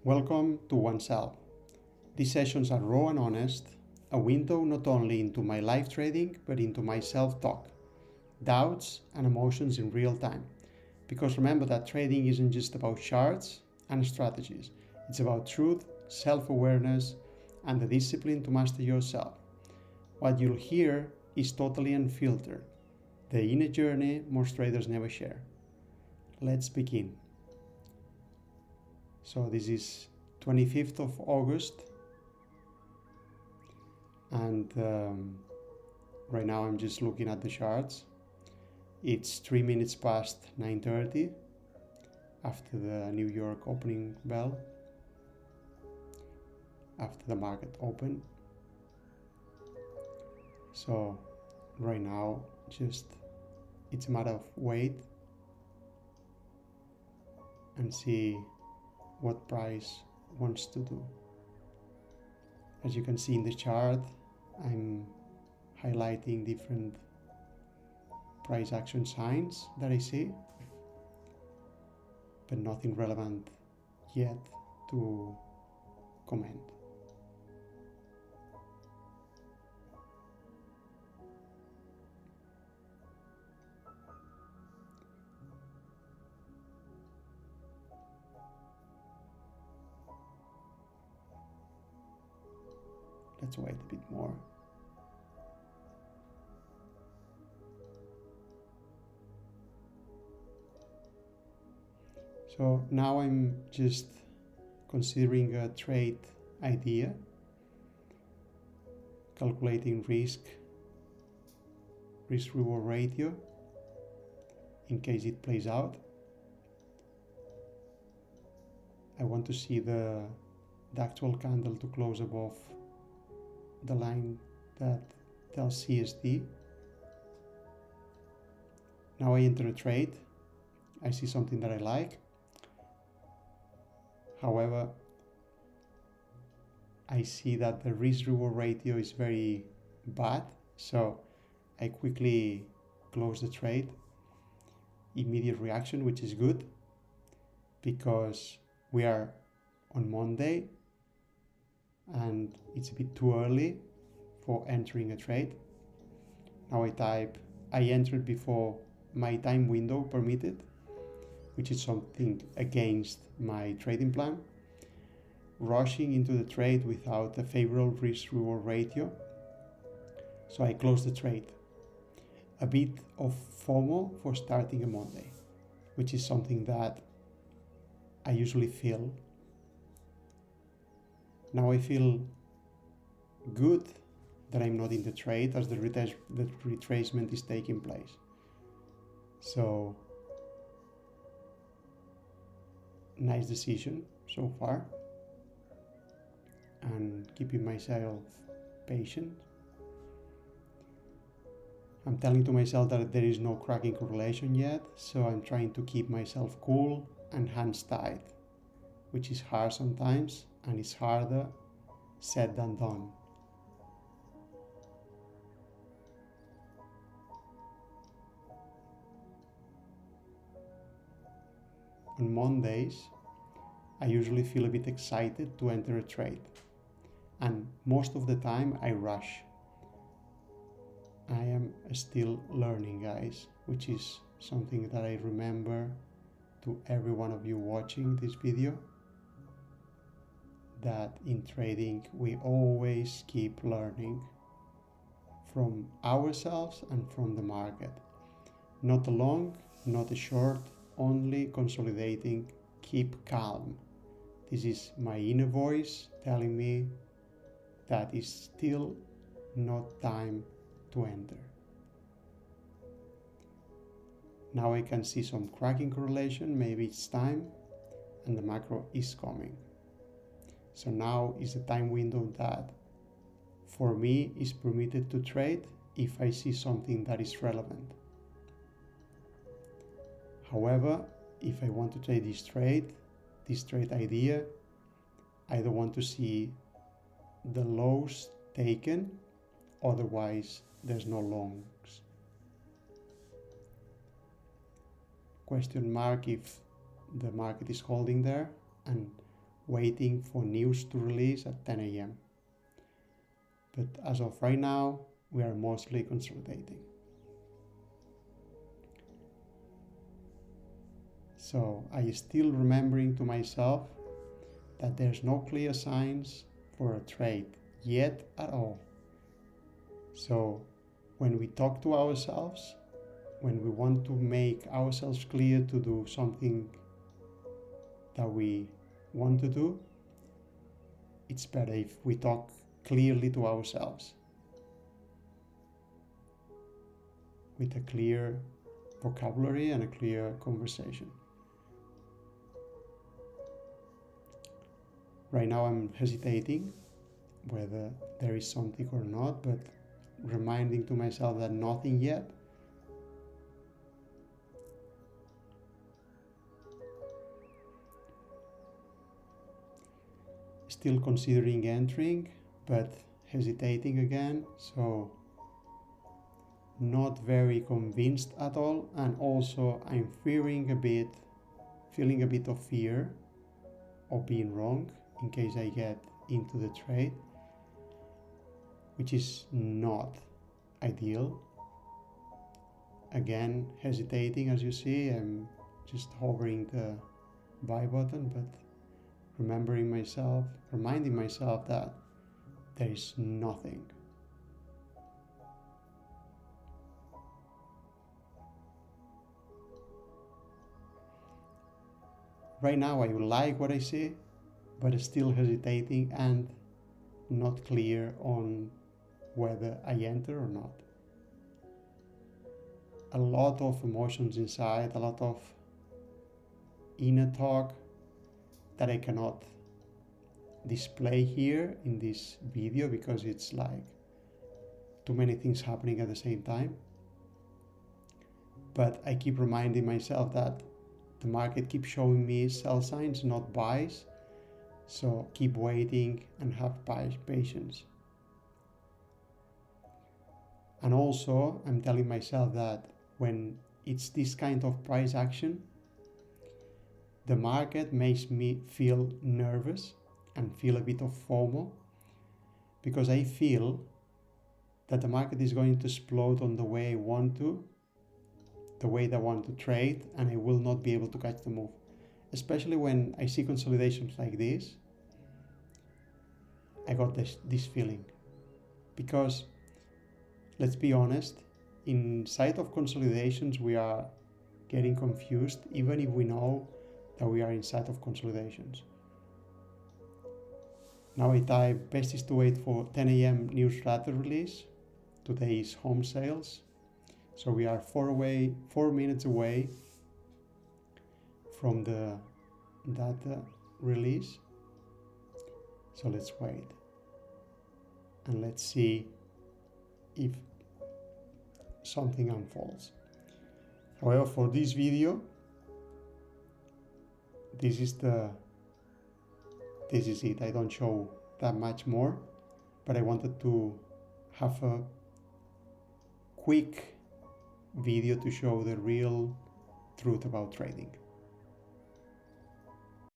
Welcome to Oneself. These sessions are raw and honest, a window not only into my live trading but into my self-talk, doubts and emotions in real time. Because remember that trading isn't just about charts and strategies, it's about truth, self-awareness, and the discipline to master yourself. What you'll hear is totally unfiltered, the inner journey most traders never share. Let's begin. So this is 25th of August and right now I'm just looking at the charts. It's 3 minutes past 9:30 after the New York opening bell, after the market opened. So right now it's a matter of wait and see what price wants to do. As you can see in the chart, I'm highlighting different price action signs that I see, but nothing relevant yet to comment. Let's wait a bit more. So now I'm just considering a trade idea, calculating risk reward ratio in case it plays out. I want to see the actual candle to close above the line that tells CSD. Now I enter a trade. I see something that I like. However, I see that the risk reward ratio is very bad, so I quickly close the trade. Immediate reaction, which is good because we are on Monday and it's a bit too early for entering a trade. Now I entered before my time window permitted, which is something against my trading plan. Rushing into the trade without a favorable risk reward ratio. So I closed the trade. A bit of FOMO for starting a Monday, which is something that I usually feel. Now I feel good that I'm not in the trade as the retracement is taking place. So, nice decision so far, and keeping myself patient. I'm telling to myself that there is no cracking correlation yet, so I'm trying to keep myself cool and hands tight, which is hard sometimes, and it's harder said than done. On Mondays, I usually feel a bit excited to enter a trade, and most of the time I rush. I am still learning, guys, which is something that I remember to every one of you watching this video, that in trading we always keep learning from ourselves and from the market. Not a long, not a short, only consolidating, keep calm. This is my inner voice telling me that is still not time to enter. Now I can see some cracking correlation, maybe it's time, and the macro is coming. So now is the time window that for me is permitted to trade if I see something that is relevant. However, if I want to trade this trade idea, I don't want to see the lows taken, otherwise there's no longs. Question mark if the market is holding there, and waiting for news to release at 10 a.m. But as of right now, we are mostly consolidating. So I still remembering to myself that there's no clear signs for a trade yet at all. So when we talk to ourselves, when we want to make ourselves clear to do something that we want to do, it's better if we talk clearly to ourselves with a clear vocabulary and a clear conversation. Right now I'm hesitating whether there is something or not, but reminding to myself that nothing yet. Still considering entering, but hesitating again, so not very convinced at all, and also I'm feeling a bit of fear of being wrong in case I get into the trade, which is not ideal. Again, hesitating, as you see, I'm just hovering the buy button, but reminding myself that there is nothing. Right now I like what I see, but still hesitating and not clear on whether I enter or not. A lot of emotions inside, a lot of inner talk that I cannot display here in this video because it's like too many things happening at the same time. But I keep reminding myself that the market keeps showing me sell signs, not buys. So keep waiting and have patience. And also I'm telling myself that when it's this kind of price action, the market makes me feel nervous and feel a bit of FOMO, because I feel that the market is going to explode on the way I want to, the way that I want to trade, and I will not be able to catch the move. Especially when I see consolidations like this, I got this feeling. Because, let's be honest, inside of consolidations we are getting confused even if we know that we are inside of consolidations. Now I type best is to wait for 10 a.m. news data release. Today is home sales. So we are 4 minutes away from the data release. So let's wait. And let's see if something unfolds. However, for this video, this is it. I don't show that much more, but I wanted to have a quick video to show the real truth about trading.